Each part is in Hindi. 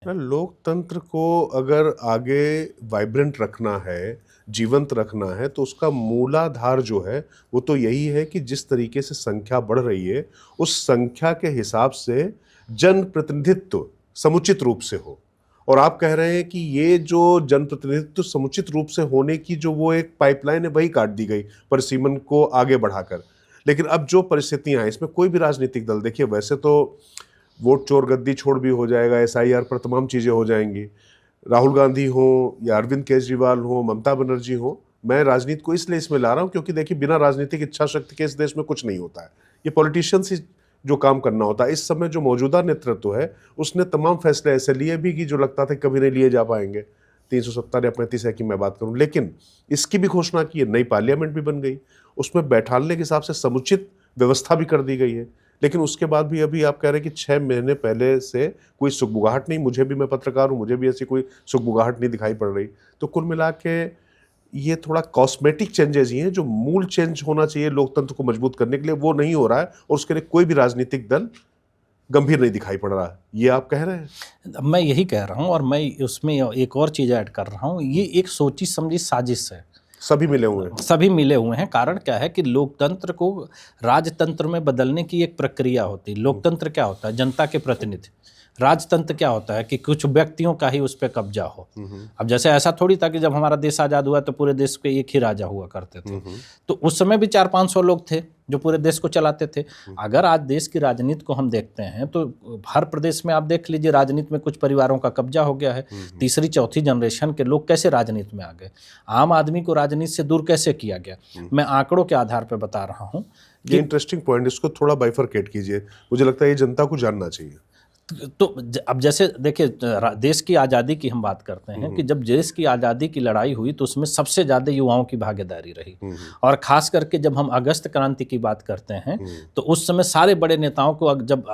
लोकतंत्र को अगर आगे वाइब्रेंट रखना है, जीवंत रखना है, तो उसका मूलाधार जो है, वो तो यही है कि जिस तरीके से संख्या बढ़ रही है, उस संख्या के हिसाब से जनप्रतिनिधित्व समुचित रूप से हो। और आप कह रहे हैं कि ये जो जनप्रतिनिधित्व समुचित रूप से होने की जो वो एक पाइपलाइन है, वही काट दी गई परिसीमन को आगे बढ़ाकर। लेकिन अब जो परिस्थितियां हैं, इसमें कोई भी राजनीतिक दल, देखिए वैसे तो वोट चोर गद्दी छोड़ भी हो जाएगा, एसआईआर पर तमाम चीज़ें हो जाएंगी। राहुल गांधी हो या अरविंद केजरीवाल हो, ममता बनर्जी हो, मैं राजनीति को इसलिए इसमें ला रहा हूं क्योंकि देखिए बिना राजनीतिक इच्छा शक्ति के इस देश में कुछ नहीं होता है। ये पॉलिटिशियंस ही जो काम करना होता है। इस समय जो मौजूदा नेतृत्व है, उसने तमाम फैसले ऐसे लिए भी कि जो लगता था कभी नहीं लिए जा पाएंगे। 370 या 35 है कि मैं बात करूं, लेकिन इसकी भी घोषणा की है, नई पार्लियामेंट भी बन गई, उसमें बैठालने के हिसाब से समुचित व्यवस्था भी कर दी गई है। लेकिन उसके बाद भी अभी आप कह रहे हैं कि 6 महीने पहले से कोई सुगबुगाहट नहीं। मुझे भी, मैं पत्रकार हूँ, मुझे भी ऐसी कोई सुगबुगाहट नहीं दिखाई पड़ रही। तो कुल मिला के ये थोड़ा कॉस्मेटिक चेंजेस ही हैं। जो मूल चेंज होना चाहिए लोकतंत्र को मजबूत करने के लिए, वो नहीं हो रहा है, और उसके लिए कोई भी राजनीतिक दल गंभीर नहीं दिखाई पड़ रहा है। ये आप कह रहे हैं? मैं यही कह रहा हूँ, और मैं उसमें एक और चीज़ ऐड कर रहा हूँ। ये एक सोची समझी साजिश है, सभी मिले हुए हैं। सभी मिले हुए हैं। कारण क्या है कि लोकतंत्र को राजतंत्र में बदलने की एक प्रक्रिया होती है। लोकतंत्र क्या होता है? जनता के प्रतिनिधि। राजतंत्र क्या होता है कि कुछ व्यक्तियों का ही उस पर कब्जा हो। अब जैसे ऐसा थोड़ी था कि जब हमारा देश आज़ाद हुआ तो पूरे देश के एक ही राजा हुआ करते थे। तो उस समय भी 400-500 लोग थे जो पूरे देश को चलाते थे। अगर आज देश की राजनीति को हम देखते हैं तो हर प्रदेश में आप देख लीजिए, राजनीति में कुछ परिवारों का कब्जा हो गया है। तीसरी चौथी जनरेशन के लोग कैसे राजनीति में आ गए? आम आदमी को राजनीति से दूर कैसे किया गया? मैं आंकड़ों के आधार पर बता रहा हूँ। ये इंटरेस्टिंग पॉइंट, इसको थोड़ा बाइफरकेट कीजिए। मुझे लगता है ये जनता को जानना चाहिए। तो अब जैसे देखिए, देश की आज़ादी की हम बात करते हैं कि जब देश की आज़ादी की लड़ाई हुई तो उसमें सबसे ज़्यादा युवाओं की भागीदारी रही। और ख़ास करके जब हम अगस्त क्रांति की बात करते हैं तो उस समय सारे बड़े नेताओं को जब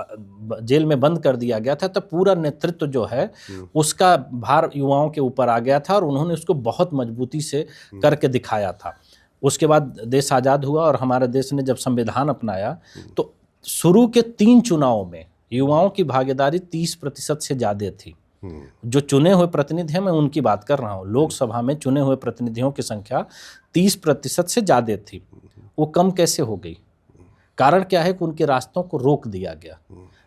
जेल में बंद कर दिया गया था, तब पूरा नेतृत्व जो है उसका भार युवाओं के ऊपर आ गया था, और उन्होंने उसको बहुत मजबूती से करके दिखाया था। उसके बाद देश आज़ाद हुआ और हमारे देश ने जब संविधान अपनाया तो शुरू के 3 चुनावों में युवाओं की भागीदारी 30% से ज़्यादा थी। जो चुने हुए प्रतिनिधि हैं, मैं उनकी बात कर रहा हूँ, लोकसभा में चुने हुए प्रतिनिधियों की संख्या 30% से ज़्यादा थी। वो कम कैसे हो गई? कारण क्या है कि उनके रास्तों को रोक दिया गया।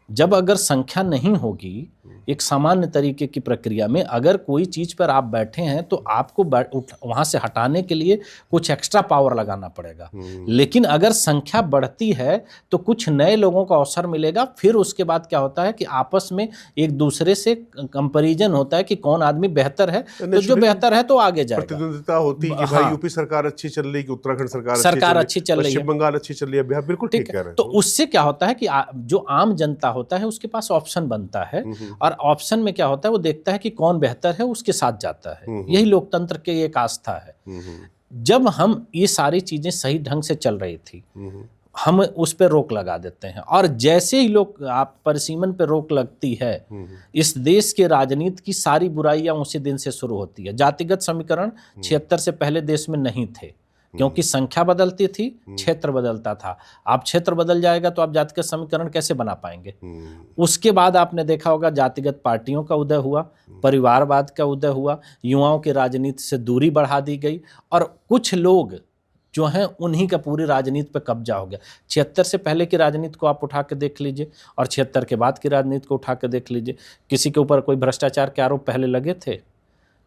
जब अगर संख्या नहीं होगी, एक सामान्य तरीके की प्रक्रिया में अगर कोई चीज़ पर आप बैठे हैं तो आपको वहाँ से हटाने के लिए कुछ एक्स्ट्रा पावर लगाना पड़ेगा। लेकिन अगर संख्या बढ़ती है तो कुछ नए लोगों को अवसर मिलेगा। फिर उसके बाद क्या होता है कि आपस में एक दूसरे से कंपैरिजन होता है कि कौन आदमी बेहतर है, तो जो बेहतर है तो आगे जाएगा। प्रतिद्वंदिता होती है कि भाई यूपी सरकार अच्छी चल रही, कि उत्तराखंड सरकार अच्छी चल रही है, पश्चिम बंगाल अच्छी चल रही है, बिहार। बिल्कुल ठीक कह रहे हैं। तो उससे क्या होता है कि जो आम जनता होता है उसके पास ऑप्शन बनता है, और ऑप्शन में क्या होता है, वो देखता है कि कौन बेहतर है, उसके साथ जाता है। यही लोकतंत्र की एक आस्था है। जब हम ये सारी चीजें सही ढंग से चल रही थी, हम उस पर रोक लगा देते हैं, और जैसे ही लोग आप परिसीमन पर रोक लगती है, इस देश के राजनीति की सारी बुराइयां उसी दिन से शुरू होती है। जातिगत समीकरण 76 से पहले देश में नहीं थे, क्योंकि संख्या बदलती थी, क्षेत्र बदलता था। आप क्षेत्र बदल जाएगा तो आप जातिगत समीकरण कैसे बना पाएंगे? उसके बाद आपने देखा होगा जातिगत पार्टियों का उदय हुआ, परिवारवाद का उदय हुआ, युवाओं की राजनीति से दूरी बढ़ा दी गई, और कुछ लोग जो हैं उन्हीं का पूरी राजनीति पर कब्जा हो गया। 76 से पहले की राजनीति को आप उठा के देख लीजिए और 76 के बाद की राजनीति को उठा के देख लीजिए। किसी के ऊपर कोई भ्रष्टाचार के आरोप पहले लगे थे,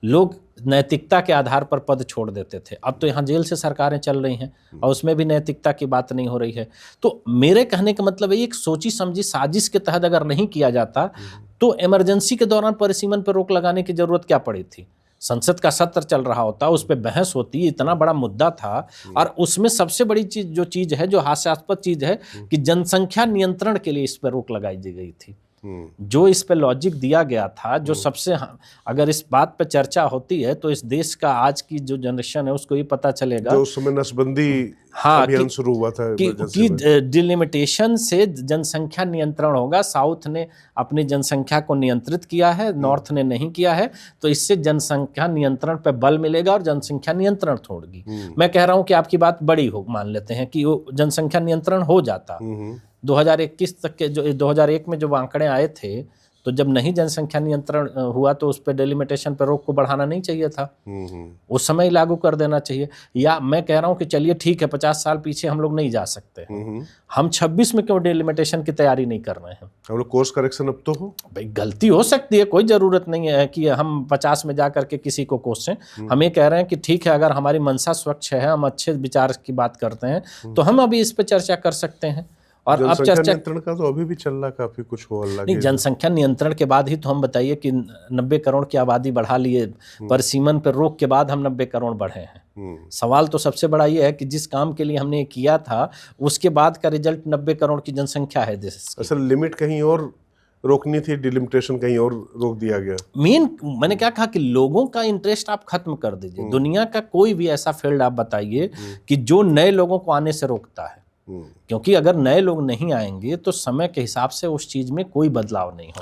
लोग नैतिकता के आधार पर पद छोड़ देते थे। अब तो यहाँ जेल से सरकारें चल रही हैं और उसमें भी नैतिकता की बात नहीं हो रही है। तो मेरे कहने का मतलब है, एक सोची समझी साजिश के तहत अगर नहीं किया जाता तो इमरजेंसी के दौरान परिसीमन पर रोक लगाने की जरूरत क्या पड़ी थी? संसद का सत्र चल रहा होता, उस पर बहस होती, इतना बड़ा मुद्दा था, और उसमें सबसे बड़ी चीज है, जो हास्यास्पद चीज है, कि जनसंख्या नियंत्रण के लिए इस पर रोक लगाई गई थी। जो इस पे लॉजिक दिया गया था, जो सबसे, अगर इस बात पे चर्चा होती है तो इस देश का आज की जो जनरेशन है उसको ये पता चलेगा, जो उस समय नसबंदी अभियान शुरू हुआ था कि डिलिमिटेशन से जनसंख्या नियंत्रण होगा। साउथ ने अपनी जनसंख्या को नियंत्रित किया है, नॉर्थ ने नहीं किया है, तो इससे जनसंख्या नियंत्रण पे बल मिलेगा और जनसंख्या नियंत्रण होगी। मैं कह रहा हूं कि आपकी बात बड़ी हो, मान लेते हैं कि वो जनसंख्या नियंत्रण हो जाता। 2021 तक के जो 2001 में जो आंकड़े आए थे तो जब नहीं जनसंख्या नियंत्रण हुआ तो उस पर डेलिमिटेशन पर रोक को बढ़ाना नहीं चाहिए था, उस समय ही लागू कर देना चाहिए। या मैं कह रहा हूँ कि चलिए ठीक है 50 साल पीछे हम लोग नहीं जा सकते हैं, हम 26 में क्यों डेलिमिटेशन की तैयारी नहीं कर रहे हैं? हम लोग कोर्स करेक्शन अब तो हो भाई गलती हो सकती है, कोई ज़रूरत नहीं है कि हम 50 में जा करके किसी को कोसें। हम ये कह रहे हैं कि ठीक है, अगर हमारी मनसा स्वच्छ है, हम अच्छे विचार की बात करते हैं, तो हम अभी इस पे चर्चा कर सकते हैं। और अब जनसंख्या चर्चा नियंत्रण का तो अभी भी चल रहा, काफी कुछ हो अल्लाह नहीं, के जनसंख्या नियंत्रण के बाद ही तो हम बताइए कि 90 करोड़ की आबादी बढ़ा लिए, पर सीमन पर रोक के बाद हम 90 करोड़ बढ़े हैं। सवाल तो सबसे बड़ा ये है कि जिस काम के लिए हमने ये किया था उसके बाद का रिजल्ट 90 करोड़ की जनसंख्या है देश की। असल लिमिट कहीं और रोकनी थी, डिलिमिटेशन कहीं और रोक दिया गया। मेन मैंने क्या कहा कि लोगों का इंटरेस्ट आप खत्म कर दीजिए। दुनिया का कोई भी ऐसा फील्ड आप बताइए कि जो नए लोगों को आने से रोकता है, क्योंकि अगर नए लोग नहीं आएंगे तो समय के हिसाब से उस चीज में कोई बदलाव नहीं होगा।